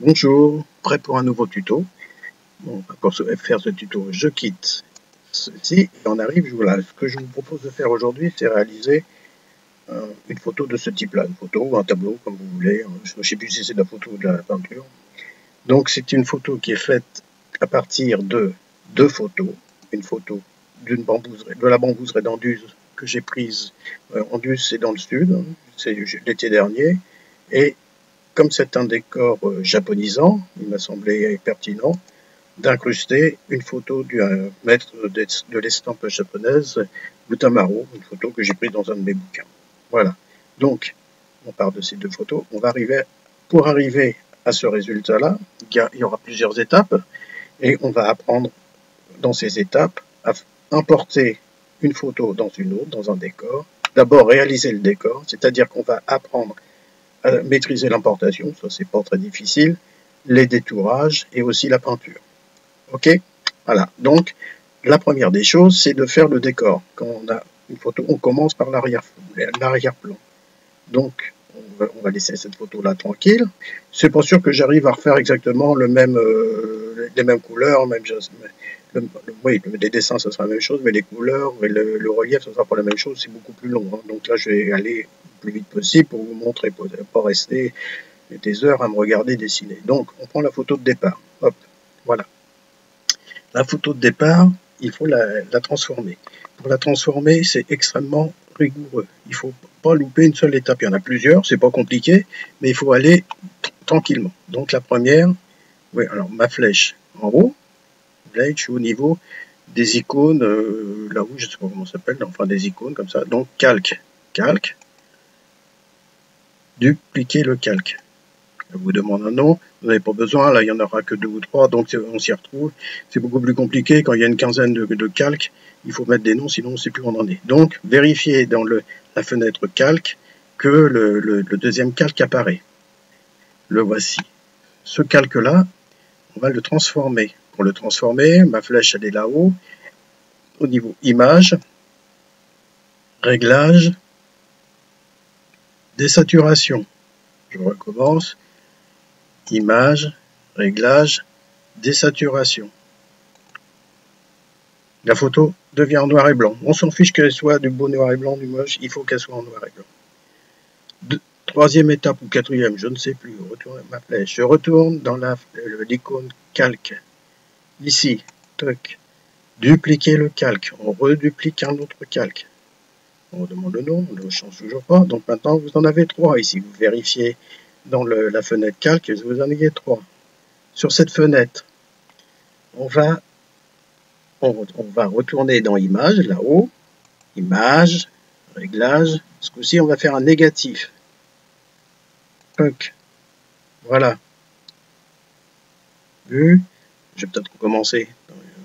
Bonjour, prêt pour un nouveau tuto. Bon, pour faire ce tuto, je quitte ceci et on arrive. Voilà, ce que je vous propose de faire aujourd'hui, c'est réaliser une photo de ce type-là, une photo ou un tableau, comme vous voulez. Je ne sais plus si c'est de la photo ou de la peinture. Donc c'est une photo qui est faite à partir de deux photos. Une photo de la bambouseraie d'Anduze que j'ai prise. Anduze, c'est dans le sud, c'est l'été dernier. Et comme c'est un décor japonisant, il m'a semblé pertinent d'incruster une photo du maître de l'estampe japonaise, Butamaro, une photo que j'ai prise dans un de mes bouquins. Voilà. Donc, on part de ces deux photos. Pour arriver à ce résultat-là, il y aura plusieurs étapes et on va apprendre dans ces étapes à importer une photo dans une autre, dans un décor. D'abord, réaliser le décor, c'est-à-dire qu'on va apprendre à maîtriser l'importation, ça c'est pas très difficile, les détourages et aussi la peinture. Ok, voilà. Donc la première des choses, c'est de faire le décor. Quand on a une photo, on commence par l'arrière-plan. Donc on va laisser cette photo-là tranquille. C'est pas sûr que j'arrive à refaire exactement les mêmes couleurs, même chose. Oui, les dessins, ça sera la même chose, mais les couleurs et le relief, ça sera pas la même chose, c'est beaucoup plus long. Donc là, je vais aller le plus vite possible pour vous montrer, pour ne pas rester des heures à me regarder dessiner. Donc, on prend la photo de départ. Hop, voilà. La photo de départ, il faut la transformer. Pour la transformer, c'est extrêmement rigoureux. Il ne faut pas louper une seule étape. Il y en a plusieurs, c'est pas compliqué, mais il faut aller tranquillement. Donc la première, oui, alors ma flèche en haut, là je suis au niveau des icônes, là où je ne sais pas comment ça s'appelle, enfin des icônes comme ça. Donc calque, dupliquer le calque. Je vous demande un nom, vous n'avez pas besoin, là il n'y en aura que 2 ou 3, donc on s'y retrouve. C'est beaucoup plus compliqué quand il y a une quinzaine de calques, il faut mettre des noms, sinon on ne sait plus où on en est. Donc vérifiez dans la fenêtre calque que le deuxième calque apparaît. Le voici. Ce calque-là, on va le transformer. Pour le transformer, ma flèche elle est là-haut, au niveau image, réglage, désaturation. Je recommence. Image, réglage, désaturation. La photo devient en noir et blanc. On s'en fiche qu'elle soit du beau noir et blanc, du moche, il faut qu'elle soit en noir et blanc. Troisième étape ou quatrième, je ne sais plus, retourne ma flèche. Je retourne dans l'icône calque. Ici, toc, dupliquer le calque. On reduplique un autre calque. On demande le nom, on ne change toujours pas. Donc maintenant, vous en avez 3 ici. Vous vérifiez dans la fenêtre calque, vous en avez 3. Sur cette fenêtre, on va retourner dans Image, là-haut. Image, réglage. Ce coup-ci, on va faire un négatif. Toc. Voilà. Vu. Je vais peut-être recommencer.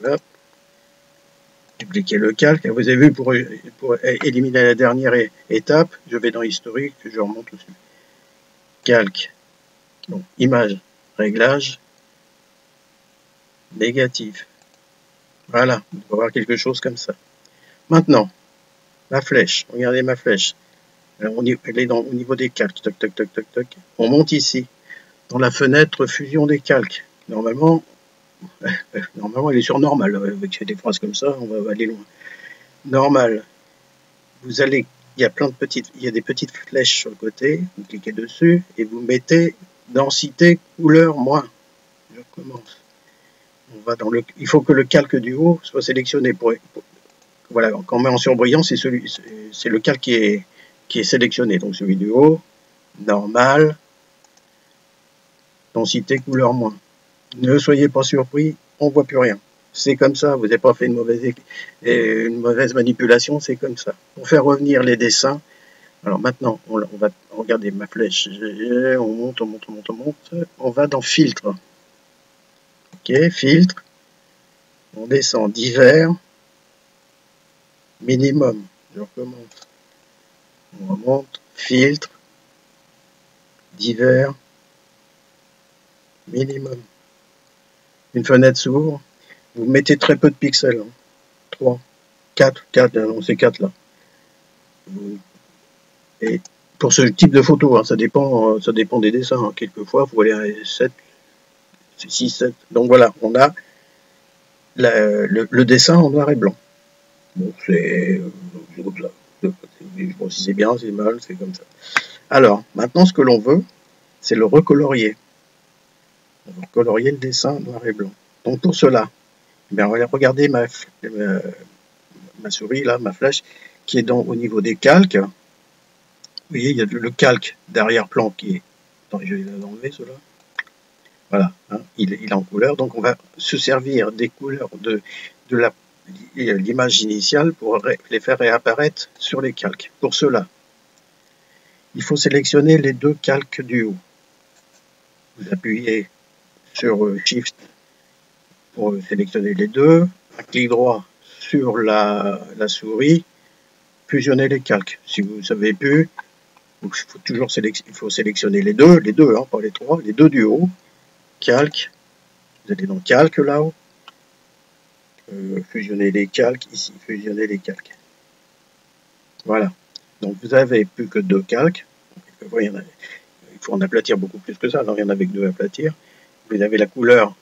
Hop. Dupliquer le calque. Vous avez vu, pour éliminer la dernière étape, je vais dans Historique, je remonte dessus. Calque. Donc, image, réglage, négatif. Voilà, on va avoir quelque chose comme ça. Maintenant, la flèche. Regardez ma flèche. Elle est au niveau des calques. Toc, toc, toc, toc, toc. On monte ici, dans la fenêtre fusion des calques. Normalement, elle est sur normal. Avec des phrases comme ça, on va aller loin. Normal. Vous allez, il y a des petites flèches sur le côté. Vous cliquez dessus et vous mettez densité, couleur, moins. Je recommence. On va il faut que le calque du haut soit sélectionné. Voilà, quand on met en surbrillant, c'est le calque qui est sélectionné. Donc celui du haut, normal, densité, couleur, moins. Ne soyez pas surpris, on ne voit plus rien. C'est comme ça, vous n'avez pas fait une mauvaise manipulation, c'est comme ça. Pour faire revenir les dessins, alors maintenant, on va regarder ma flèche. On monte. On va dans filtre. Ok, filtre. On descend divers. Minimum. Je recommence. On remonte. Filtre. Divers. Minimum. Une fenêtre s'ouvre. Vous mettez très peu de pixels. 3, 4, non, c'est 4 là. Et pour ce type de photo, ça dépend des dessins. Quelquefois, il faut aller à 7, 6, 7. Donc voilà, on a le dessin en noir et blanc. Bon, c'est comme ça. Bon, si c'est bien, c'est mal, c'est comme ça. Alors, maintenant, ce que l'on veut, c'est le recolorier. On va colorier le dessin noir et blanc. Donc pour cela, regardez ma souris, là, ma flèche, qui est au niveau des calques. Vous voyez, il y a le calque d'arrière-plan qui est... Attends, je vais l'enlever, cela. Voilà, hein, il est en couleur. Donc on va se servir des couleurs de l'image initiale pour les faire réapparaître sur les calques. Pour cela, il faut sélectionner les deux calques du haut. Vous appuyez sur Shift pour sélectionner les deux, un clic droit sur la souris, fusionner les calques. Si vous ne savez plus, il faut sélectionner les deux, hein, pas les trois, les deux du haut, calque, vous allez dans calque là-haut, fusionner les calques, ici, fusionner les calques. Voilà, donc vous n'avez plus que deux calques, il faut en aplatir beaucoup plus que ça, alors il y en a avec deux à aplatir. Vous avez la couleur,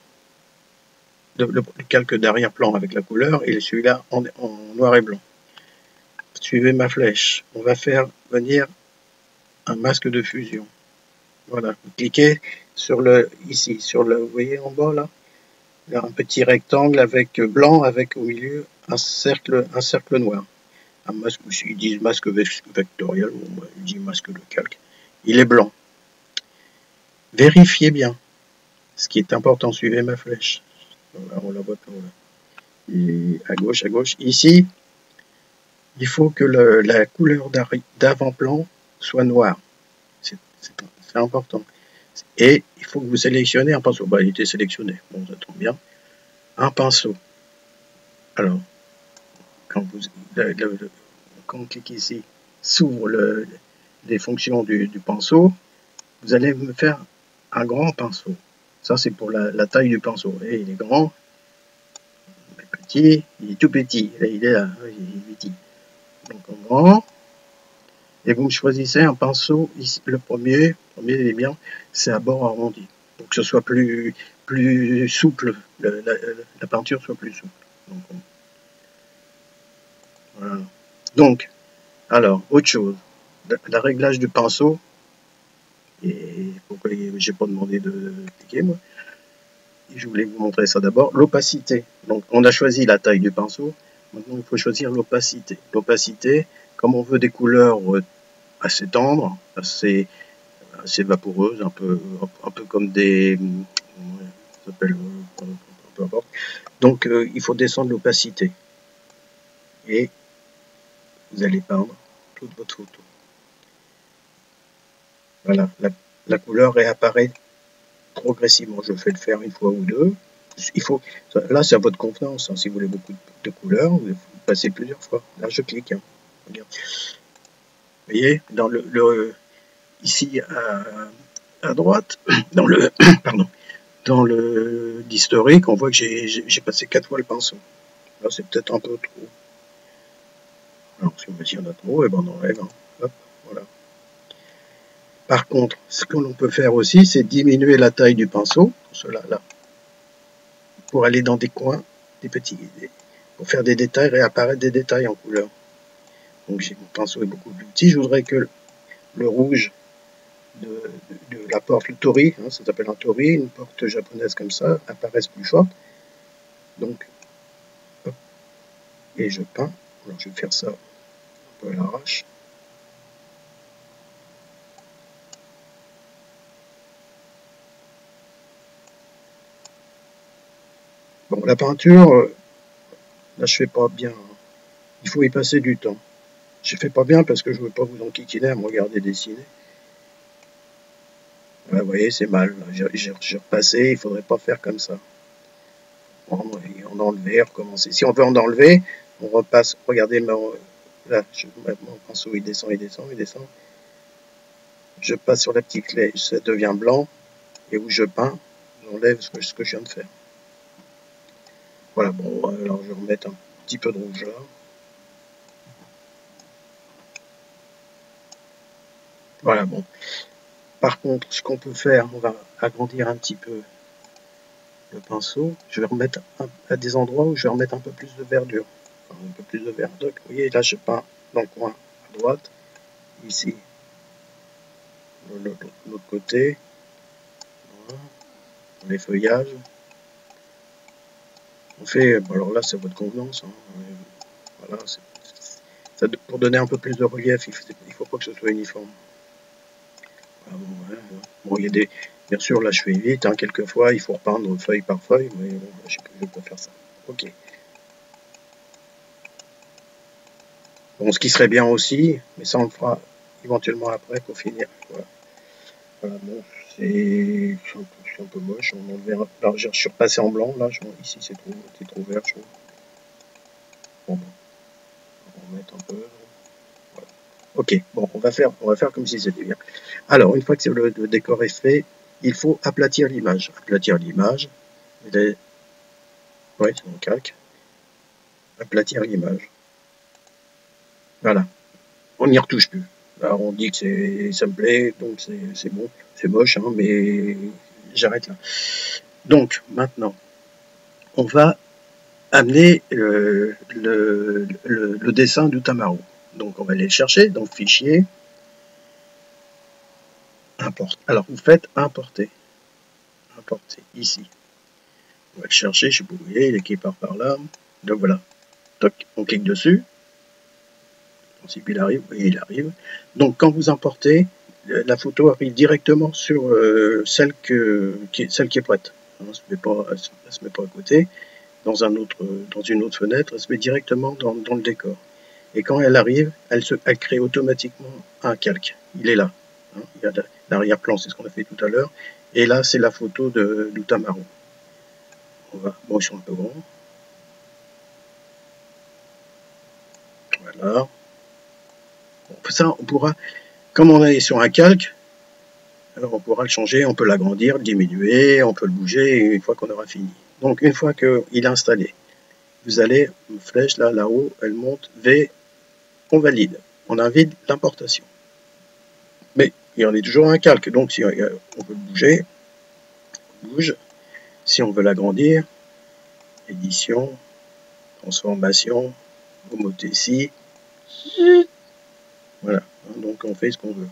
le calque d'arrière-plan avec la couleur, et celui-là en noir et blanc. Suivez ma flèche, on va faire venir un masque de fusion. Voilà, vous cliquez sur ici, vous voyez en bas là, il y a un petit rectangle avec blanc, avec au milieu un cercle noir. Un masque, ils disent masque vectoriel, moi je dis masque de calque. Il est blanc. Vérifiez bien. Ce qui est important, suivez ma flèche. Voilà, on la voit par là. Et à gauche. Ici, il faut que la couleur d'avant-plan soit noire. C'est important. Et il faut que vous sélectionnez un pinceau. Bah, il était sélectionné. Bon, ça tombe bien. Un pinceau. Alors, quand on clique ici, s'ouvre les fonctions du pinceau, vous allez me faire un grand pinceau. Ça, c'est pour la taille du pinceau. Et il est grand, il est petit, il est tout petit. Là, il est là, il est petit. Donc, en grand. Et vous me choisissez un pinceau, ici, le premier il est bien, c'est à bord arrondi. Pour que ce soit plus souple, la peinture soit plus souple. Donc, voilà. Donc, alors, autre chose, le réglage du pinceau, et pourquoi j'ai pas demandé de cliquer, moi, et je voulais vous montrer ça d'abord, l'opacité. Donc, on a choisi la taille du pinceau, maintenant il faut choisir l'opacité. L'opacité, comme on veut des couleurs assez tendres, assez vaporeuses, un peu comme des... ça s'appelle... peu importe. Donc, il faut descendre l'opacité. Et vous allez peindre toute votre photo. Voilà, la couleur réapparaît progressivement. Je fais le faire une fois ou deux. Là, c'est à votre convenance. Hein. Si vous voulez beaucoup de couleurs, vous passez plusieurs fois. Là, je clique. Hein. Regarde. Vous voyez, dans ici à droite, dans l'historique, on voit que j'ai passé 4 fois le pinceau. Là, c'est peut-être un peu trop. Alors, si on a trop, et ben on enlève. Hein. Hop, voilà. Par contre, ce que l'on peut faire aussi, c'est diminuer la taille du pinceau, cela là, pour aller dans des coins, pour faire des détails, réapparaître des détails en couleur. Donc mon pinceau est beaucoup plus petit. Je voudrais que le rouge de la porte, le tori, hein, ça s'appelle un tori, une porte japonaise comme ça, apparaisse plus forte. Donc, hop, et je peins. Alors je vais faire ça un peu à l'arrache. Bon, la peinture, là je fais pas bien. Il faut y passer du temps. Je fais pas bien parce que je veux pas vous enquiquiner à me regarder dessiner. Vous voyez, c'est mal. J'ai repassé, il faudrait pas faire comme ça. On enlever, recommencer. Si on veut en enlever, on repasse. Regardez, là, mon pinceau, il descend. Je passe sur la petite clé, ça devient blanc. Et où je peins, j'enlève ce que je viens de faire. Voilà, bon, alors je vais remettre un petit peu de rouge là. Voilà, bon. Par contre, ce qu'on peut faire, on va agrandir un petit peu le pinceau, je vais remettre à des endroits où je vais remettre un peu plus de verdure, enfin, un peu plus de vert. Donc, vous voyez, là, je peins dans le coin à droite, ici, l'autre côté, voilà, les feuillages. On fait, bon, alors là, c'est votre convenance, hein, voilà, pour donner un peu plus de relief, il faut pas que ce soit uniforme. Voilà, bon, ouais, bon, il y a des, bien sûr, là, je fais vite, hein, quelquefois, il faut repeindre feuille par feuille, mais bon, je peux faire ça. Ok. Bon, ce qui serait bien aussi, mais ça on le fera éventuellement après pour finir. Voilà, voilà bon, c'est un peu moche, on enlève. Alors je suis repassé en blanc, là, ici c'est trop vert, je trouve. Bon, on va mettre un peu. Voilà. Ok, bon, on va faire comme si c'était bien. Alors, une fois que le décor est fait, il faut aplatir l'image. Aplatir l'image. Ouais, c'est mon calque. Aplatir l'image. Voilà. On n'y retouche plus. Alors on dit que ça me plaît, donc c'est bon. C'est moche, hein, mais j'arrête là. Donc maintenant, on va amener le dessin d'Utamaru. Donc on va aller le chercher, donc fichier, import. Alors vous faites importer. Importer ici. On va le chercher, je sais pas où il est qui part par là. Donc voilà. Toc, on clique dessus. Si il arrive, oui, il arrive. Donc quand vous importez, la photo arrive directement sur celle qui est prête. Elle ne se met pas à côté. Dans une autre fenêtre, elle se met directement dans le décor. Et quand elle arrive, elle crée automatiquement un calque. Il est là. Hein, il y a l'arrière-plan, c'est ce qu'on a fait tout à l'heure. Et là, c'est la photo d'Utamaru. Bon, ils sont un peu grands. Voilà. Bon, ça, on pourra, comme on est sur un calque, alors on pourra le changer, on peut l'agrandir, le diminuer, on peut le bouger une fois qu'on aura fini. Donc une fois qu'il est installé, vous allez, une flèche là-haut, elle monte, V, on valide, on invite l'importation. Mais il y en a toujours un calque, donc si on peut le bouger, on bouge. Si on veut l'agrandir, édition, transformation, homothétie, voilà, donc on fait ce qu'on veut.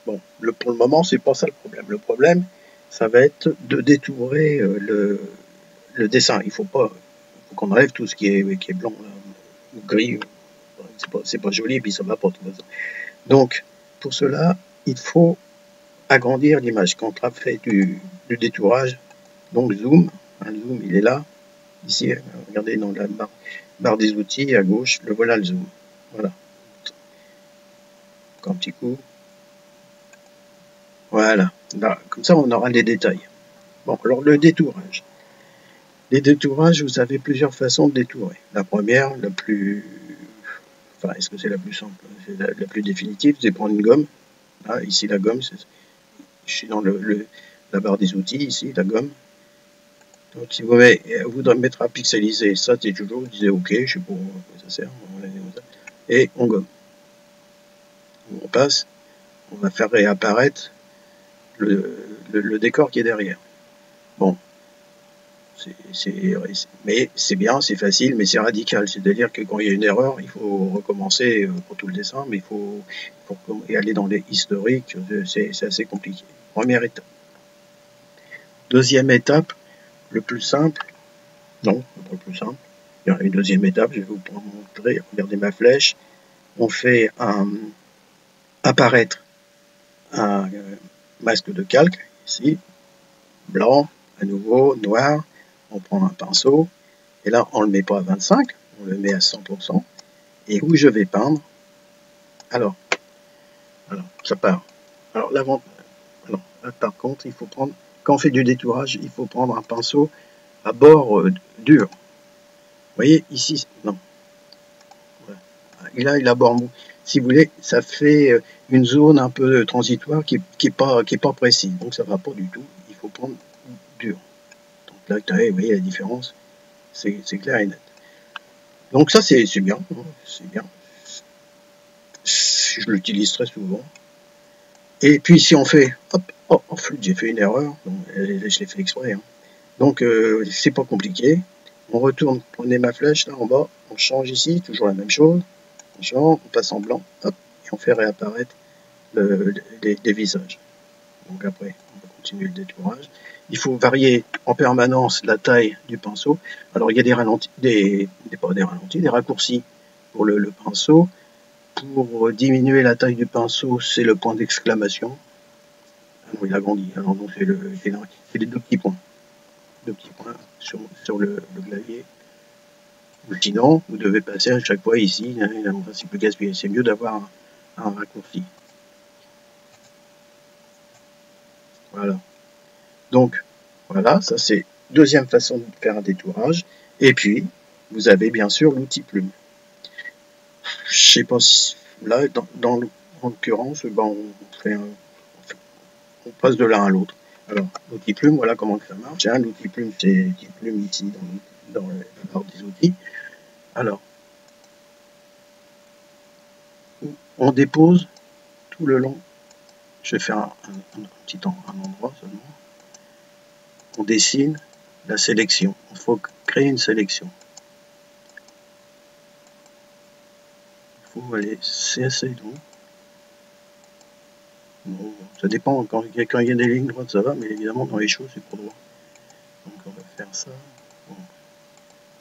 Bon, pour le moment, c'est pas ça le problème. Le problème, ça va être de détourer le dessin. Il faut qu'on enlève tout ce qui est blanc là, ou gris. C'est pas joli et puis ça va pas. Donc, pour cela, il faut agrandir l'image. Quand on a fait du détourage, donc zoom, un zoom, il est là. Ici, regardez dans la barre des outils à gauche, le voilà le zoom. Voilà. Encore un petit coup. Voilà. Là, comme ça, on aura les détails. Bon, alors le détourage. Les détourages, vous avez plusieurs façons de détourer. La première, enfin, est-ce que c'est la plus simple? C'est la plus définitive, c'est prendre une gomme. Là, ici, la gomme, je suis dans la barre des outils, ici, la gomme. Donc, si vous voudrez mettre à pixeliser, ça, c'est toujours, vous disiez OK, je sais pas à quoi ça sert. Et on gomme. On passe, on va faire réapparaître le décor qui est derrière. Bon. Mais c'est bien, c'est facile, mais c'est radical. C'est-à-dire que quand il y a une erreur, il faut recommencer pour tout le dessin, mais il faut aller dans les historiques, c'est assez compliqué. Première étape. Deuxième étape, le plus simple. Non, pas le plus simple. Il y a une deuxième étape, je vais vous montrer. Regardez ma flèche. On fait apparaître un masque de calque, ici, blanc, à nouveau, noir. On prend un pinceau, et là, on ne le met pas à 25, on le met à 100%. Et où je vais peindre, alors ça part. Alors, là, par contre, il faut prendre, quand on fait du détourage, il faut prendre un pinceau à bord dur. Vous voyez, ici, non. Voilà. Et là, il a bord mou. Si vous voulez, ça fait une zone un peu transitoire qui n'est pas précise. Donc, ça ne va pas du tout. Il faut prendre dur. Donc là, vous voyez la différence. C'est clair et net. Donc ça, c'est bien. C'est bien. Je l'utilise très souvent. Et puis si on fait, hop, oh, flûte, j'ai fait une erreur. Donc, je l'ai fait exprès. Hein. Donc c'est pas compliqué. On retourne, prenez ma flèche là en bas, on change ici, toujours la même chose. On change, on passe en blanc, hop, et on fait réapparaître les visages. Donc après, on va continuer le détourage. Il faut varier en permanence la taille du pinceau. Alors il y a des ralentis, pas des ralentis, des raccourcis pour le pinceau. Pour diminuer la taille du pinceau, c'est le point d'exclamation. Ah non, il a grandi. Alors donc c'est les deux petits points. Deux petits points sur le clavier. Ou sinon, vous devez passer à chaque fois ici. C'est plus gaspillé. C'est mieux d'avoir un raccourci. Voilà. Donc, voilà, ça c'est deuxième façon de faire un détourage. Et puis, vous avez bien sûr l'outil plume. Je sais pas si, là, en l'occurrence, ben, on passe de l'un à l'autre. Alors, l'outil plume, voilà comment ça marche. Hein. L'outil plume, c'est l'outil plume ici dans la barre des outils. Alors, on dépose tout le long. Je vais faire un endroit seulement. On dessine la sélection. Il faut créer une sélection. Il faut aller, c'est assez long. Bon, ça dépend, quand il y a des lignes droites ça va, mais évidemment dans les choses c'est pour droit. Donc on va faire ça. Bon.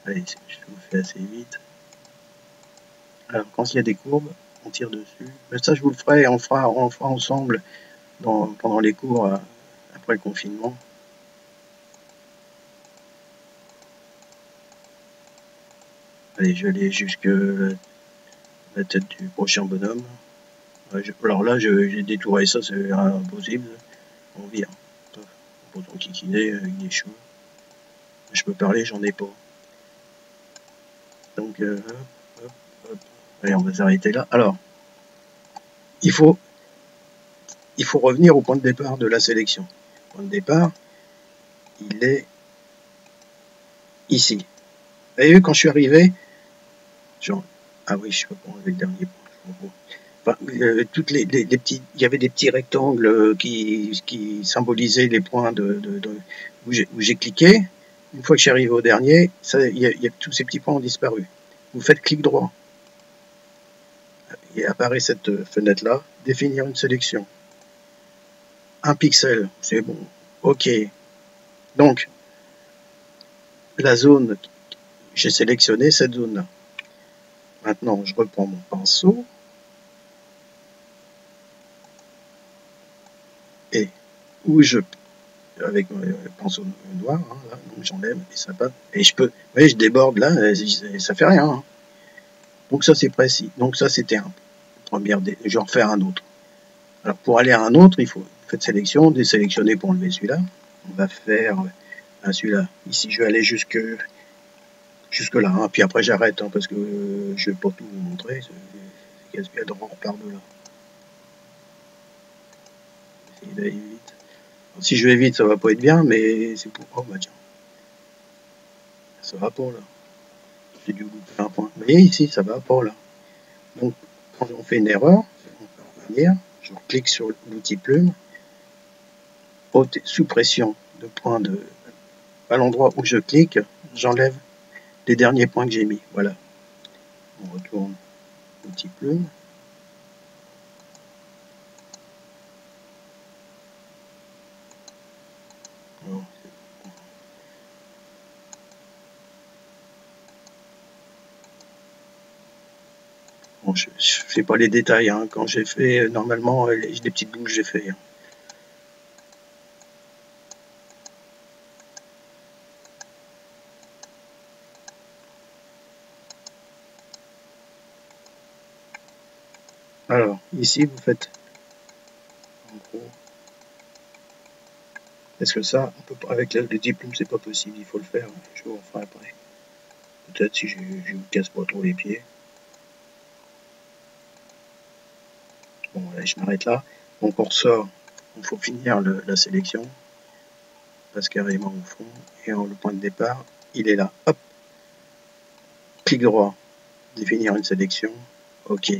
Allez, je vous fais assez vite. Alors quand il y a des courbes, on tire dessus. Mais ça je vous le ferai, on fera ensemble pendant les cours après le confinement. Allez, je vais aller jusque la tête du prochain bonhomme. Alors là, j'ai détouré ça, c'est impossible. On vire. Pour ton kikiné, il est chaud. Je peux parler, j'en ai pas. Donc, hop, hop. Allez, on va s'arrêter là. Alors, il faut revenir au point de départ de la sélection. Le point de départ, il est ici. Vous avez vu, quand je suis arrivé, genre, ah oui, je peux pas enlever le dernier point. Enfin, toutes les petits, il y avait des petits rectangles qui symbolisaient les points où j'ai cliqué. Une fois que je suis arrivé au dernier, tous ces petits points ont disparu. Vous faites clic droit. Et apparaît cette fenêtre-là, définir une sélection. Un pixel, c'est bon. OK. Donc, la zone, j'ai sélectionné cette zone-là. Maintenant, je reprends mon pinceau. Et où avec le pinceau noir, hein, là, donc j'enlève et ça passe. Et je peux, vous voyez, je déborde là, et ça fait rien. Hein. Donc ça c'est précis. Donc ça c'était un premier, je vais en refaire un autre. Alors pour aller à un autre, il faut faire sélection, désélectionner pour enlever celui-là. On va faire celui-là. Ici je vais aller jusque là, hein. Puis après j'arrête hein, parce que je vais pas tout vous montrer. C'est gaspillé de repart de là. Essayer d'aller vite. Alors, si je vais vite, ça va pas être bien, mais c'est pour. Oh bah tiens. Ça va pas là. J'ai dû louper un point. Vous voyez ici, ça va pas là. Donc quand on fait une erreur, on peut revenir. Je clique sur l'outil plume. Sous pression de point à l'endroit où je clique, j'enlève les derniers points que j'ai mis. Voilà. On retourne l'outil plume. Bon, je fais pas les détails. Hein. Quand j'ai fait, normalement, les petites bouches, j'ai fait. Hein. Alors, ici, vous faites, en gros, parce que ça, on peut, avec le diplôme, c'est pas possible, il faut le faire, je vous referai après. Peut-être si je vous casse pas trop les pieds. Bon, allez, je m'arrête là. Donc, on ressort, il faut finir la sélection, on passe carrément au fond, et le point de départ, il est là. Hop, clic droit, définir une sélection, OK.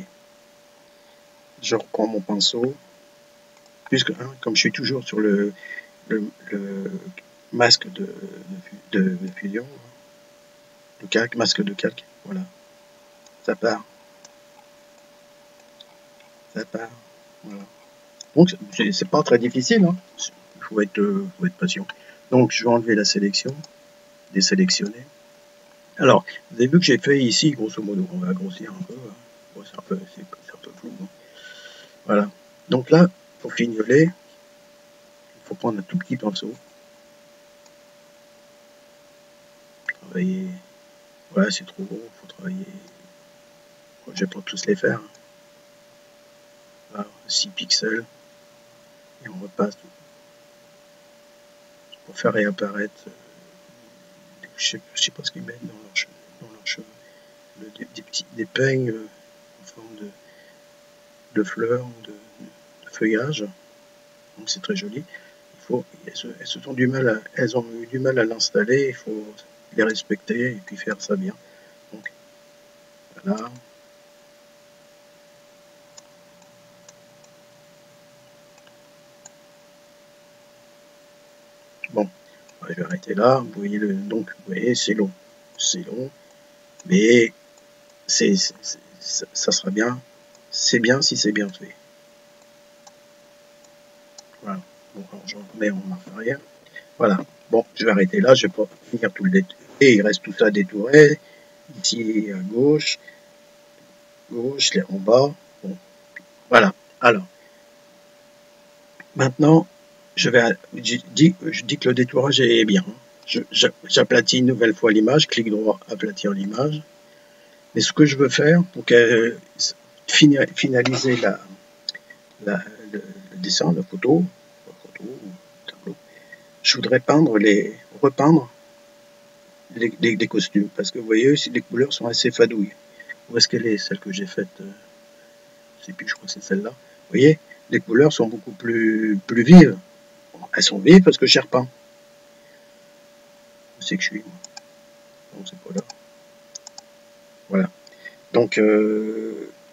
Je reprends mon pinceau, puisque, hein, comme je suis toujours sur le masque de fusion, de calque, masque de calque, voilà, ça part, voilà. Donc c'est pas très difficile, hein. Il faut être patient. Donc je vais enlever la sélection, désélectionner. Alors, vous avez vu que j'ai fait ici, grosso modo, on va grossir un peu, bon, c'est un peu flou, hein. Voilà. Donc là, pour fignoler, il faut prendre un tout petit pinceau. Travailler. Voilà, c'est trop gros, il faut travailler. Bon, je vais pas tous les faire. Voilà, 6 pixels. Et on repasse pour faire réapparaître. Je sais pas ce qu'ils mettent dans leurs cheveux. Des peignes en forme de fleurs, de feuillage. Donc c'est très joli. Elles ont eu du mal à l'installer, il faut les respecter et puis faire ça bien. Donc voilà. Bon, je vais arrêter là. Vous voyez donc vous voyez, c'est long, mais ça sera bien. C'est bien si c'est bien fait. Voilà. Bon, alors je remets en marche arrière. Voilà. Bon, je vais arrêter là. Je vais pas finir tout le détour. Et il reste tout ça détouré. Ici à gauche, là en bas. Bon, voilà. Alors, maintenant, je dis que le détourage est bien. J'aplatis une nouvelle fois l'image, clic droit, aplatir l'image. Mais ce que je veux faire pour finaliser le dessin, la photo, ou tableau, je voudrais repeindre les costumes. Parce que vous voyez, les couleurs sont assez fadouilles. Où est-ce qu'elle est, celle que j'ai faite? Je sais plus, je crois que c'est celle-là. Vous voyez, les couleurs sont beaucoup plus vives. Elles sont vives parce que j'ai repeint. Où c'est que je suis, moi? Non, c'est pas là. Voilà. Donc,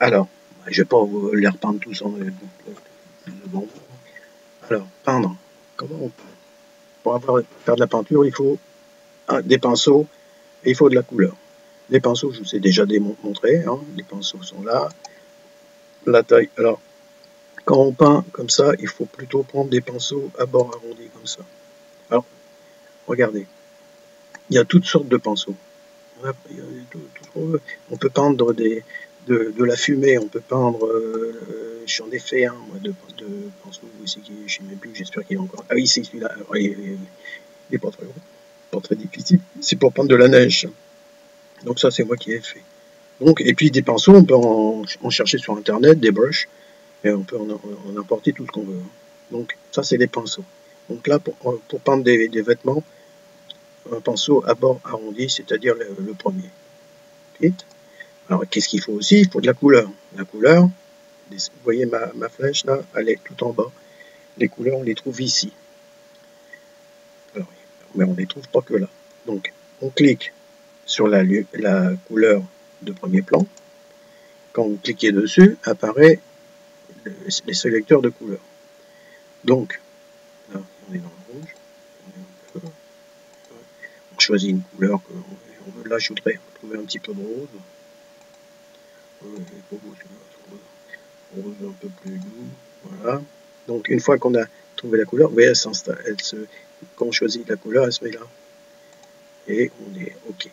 alors, je vais pas les repeindre tous en bon. Alors, peindre. Comment on peut? Pour faire de la peinture, il faut des pinceaux et il faut de la couleur. Les pinceaux, je vous ai déjà démontré, hein. Les pinceaux sont là. La taille. Alors, quand on peint comme ça, il faut plutôt prendre des pinceaux à bord arrondi comme ça. Alors, regardez. Il y a toutes sortes de pinceaux. On peut peindre de la fumée, on peut peindre, j'en ai fait un, moi, de pinceau, je ne sais même plus, j'espère qu'il est encore. Ah oui, c'est celui-là, il n'est pas très gros, pas très difficile, c'est pour peindre de la neige. Donc ça, c'est moi qui ai fait. Donc, et puis des pinceaux, on peut en chercher sur internet, des brushes, et on peut en importer tout ce qu'on veut. Donc ça, c'est des pinceaux. Donc là, pour peindre des vêtements, un pinceau à bord arrondi, c'est-à-dire le premier. Alors, qu'est-ce qu'il faut aussi? Il faut de la couleur. La couleur, vous voyez ma flèche là, elle est tout en bas. Les couleurs, on les trouve ici. Alors, mais on ne les trouve pas que là. Donc, on clique sur la couleur de premier plan. Quand vous cliquez dessus, apparaît les sélecteurs de couleurs. Donc, là, on est dans le rouge. On choisit une couleur que là, je voudrais trouver un petit peu de rose. Rose un peu plus doux. Voilà. Donc, une fois qu'on a trouvé la couleur, vous voyez, elle s'installe. Quand on choisit la couleur, elle se met là. Et on est OK.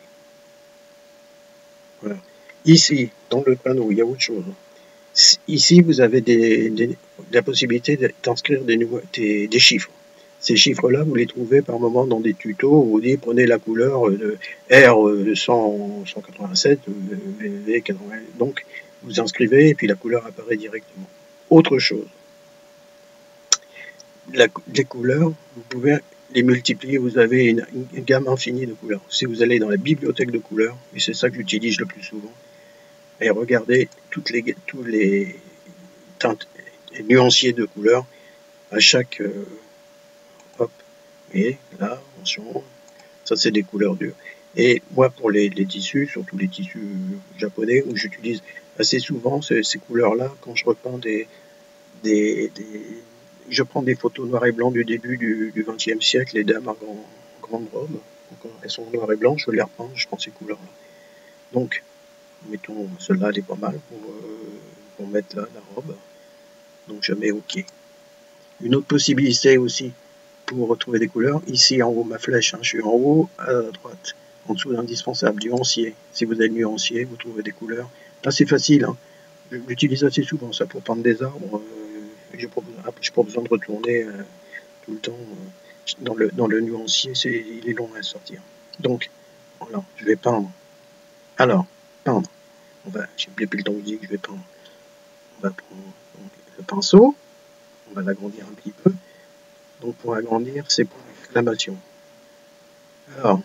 Voilà. Ici, dans le panneau, il y a autre chose. Ici, vous avez la possibilité d'inscrire des chiffres. Ces chiffres-là, vous les trouvez par moment dans des tutos où vous dites prenez la couleur de R187, V80. Donc, vous inscrivez et puis la couleur apparaît directement. Autre chose, les couleurs, vous pouvez les multiplier. Vous avez une gamme infinie de couleurs. Si vous allez dans la bibliothèque de couleurs, et c'est ça que j'utilise le plus souvent, et regardez tous les teintes et nuanciers de couleurs à chaque hop, et là, attention, ça c'est des couleurs dures. Et moi pour les tissus, surtout les tissus japonais, où j'utilise assez souvent ces couleurs-là quand je repeins je prends des photos noir et blanc du début du XXe siècle, les dames en grande robe. Donc, elles sont noires et blanches, je vais les reprendre, je prends ces couleurs-là. Donc, mettons, celle-là, elle est pas mal pour mettre là la robe. Donc, je mets OK. Une autre possibilité aussi pour retrouver des couleurs, ici en haut, ma flèche, hein, je suis en haut à droite. En dessous, l'indispensable, nuancier. Si vous avez le nuancier, vous trouvez des couleurs. Là, c'est facile. Hein. Je l'utilise assez souvent, ça, pour peindre des arbres. Je n'ai pas besoin de retourner tout le temps dans le nuancier. Il est long à sortir. Donc, voilà, je vais peindre. Alors, peindre. J'ai plus le temps de dire que je vais peindre. On va prendre donc, le pinceau. On va l'agrandir un petit peu. Donc, pour agrandir, c'est pour l'exclamation. Alors,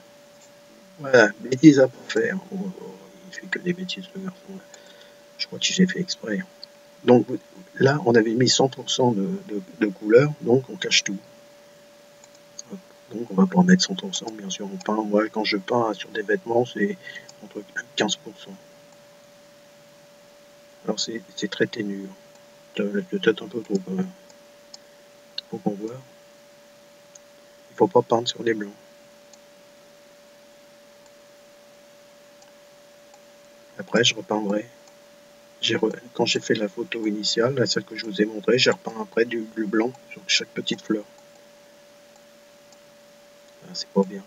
voilà, bêtises à pas faire. Il fait que des bêtises, le garçon. Je crois que j'ai fait exprès. Donc là, on avait mis 100% de couleur, donc on cache tout. Donc on va pas en mettre 100%, bien sûr, on peint. Moi, quand je peins sur des vêtements, c'est entre 15%. Alors c'est très ténu. Peut-être un peu trop quand même. Faut qu'on voit. Il faut pas peindre sur les blancs. Après, je repeindrai. Quand j'ai fait la photo initiale, celle que je vous ai montrée, j'ai repeint après du bleu blanc sur chaque petite fleur. C'est pas bien.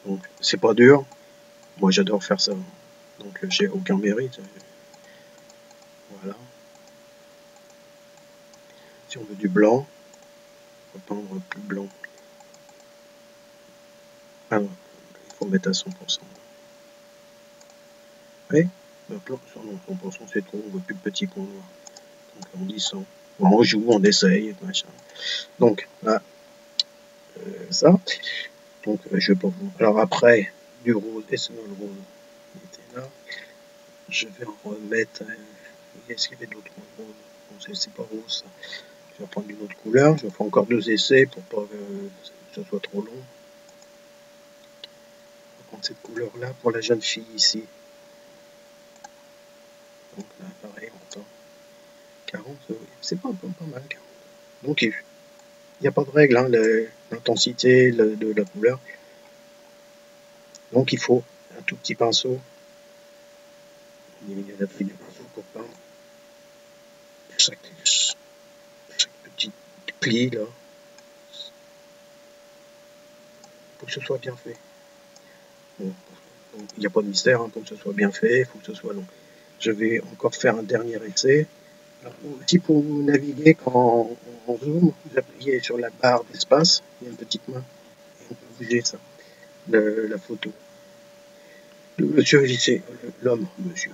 Donc, c'est pas dur. Moi, j'adore faire ça. Donc, j'ai aucun mérite. Voilà. Si on veut du blanc, on va peindre plus blanc. Ah non, il faut mettre à 100%. Oui, non, 100% c'est trop, on veut plus de petits points noirs. Donc on dit 100. Bon, on joue, on essaye, machin. Donc là, ça. Donc je vais pas vous. Alors après, du rose, et sinon le rose, il était là. Je vais en remettre. Est-ce qu'il y avait d'autres roses? Bon, c'est pas rose ça. Je vais prendre une autre couleur. Je vais faire encore 2 essais pour pas que ça soit trop long. Je vais prendre cette couleur là pour la jeune fille ici. Donc là, pareil, on entend 40, c'est pas mal 40. Donc il n'y a pas de règle, hein, l'intensité de la couleur. Donc il faut un tout petit pinceau. Il y a la fille de pinceau pour peindre. Chaque petit pli là. Il faut que ce soit bien fait. Bon, il n'y a pas de mystère, hein, pour que ce soit bien fait, il faut que ce soit long. Je vais encore faire un dernier essai. Alors, aussi pour vous naviguer quand on zoom, vous appuyez sur la barre d'espace, il y a une petite main, et on peut bouger ça, la photo. Le monsieur, c'est l'homme, monsieur,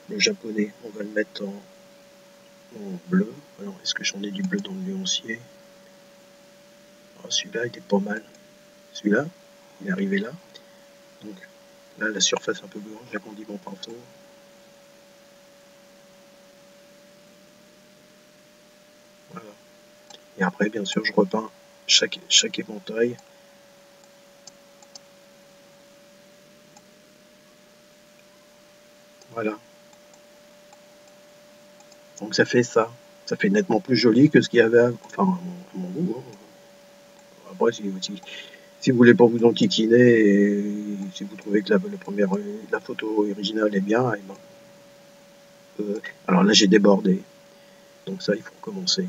le japonais, on va le mettre en bleu. Alors, est-ce que j'en ai du bleu dans le nuancier? Oh, celui-là, il est pas mal. Celui-là, il est arrivé là. Donc, là, la surface un peu blanche, j'agrandis mon pinceau. Voilà. Et après, bien sûr, je repeins chaque éventail. Voilà. Donc ça fait ça. Ça fait nettement plus joli que ce qu'il y avait, enfin, à mon goût. Hein. Après, si vous voulez pas vous enquiquiner, et si vous trouvez que la photo originale est bien, et ben, alors là j'ai débordé. Donc ça, il faut recommencer.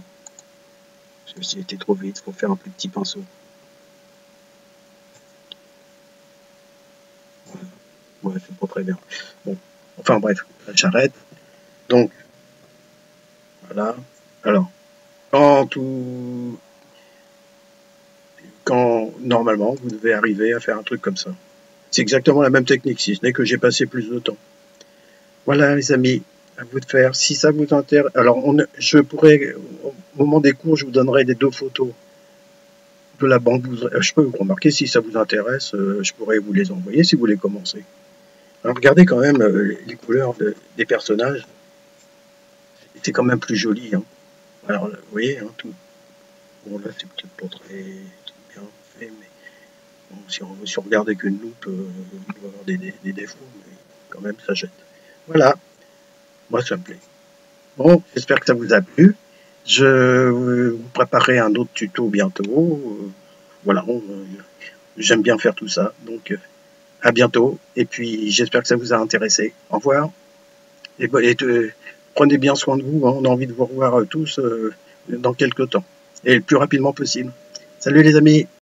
J'ai été trop vite, il faut faire un plus petit pinceau. Voilà. Ouais, c'est pas très bien. Bon, enfin bref, j'arrête. Donc, voilà. Alors, quand normalement vous devez arriver à faire un truc comme ça. C'est exactement la même technique, si ce n'est que j'ai passé plus de temps. Voilà les amis, à vous de faire. Si ça vous intéresse, alors je pourrais, au moment des cours, je vous donnerai des 2 photos de la bambouserie. Je peux vous remarquer, si ça vous intéresse, je pourrais vous les envoyer si vous voulez commencer. Alors regardez quand même les couleurs des personnages. C'est quand même plus joli. Hein. Alors vous voyez, hein, tout. Bon là c'est peut-être pas très bien fait, mais bon, si on regarde avec une loupe, il doit y avoir des défauts, mais quand même ça jette. Voilà, moi ça me plaît. Bon, j'espère que ça vous a plu. Je vous préparerai un autre tuto bientôt. Voilà, j'aime bien faire tout ça. Donc, à bientôt. Et puis, j'espère que ça vous a intéressé. Au revoir. Et prenez bien soin de vous. Hein. On a envie de vous revoir tous dans quelques temps. Et le plus rapidement possible. Salut les amis!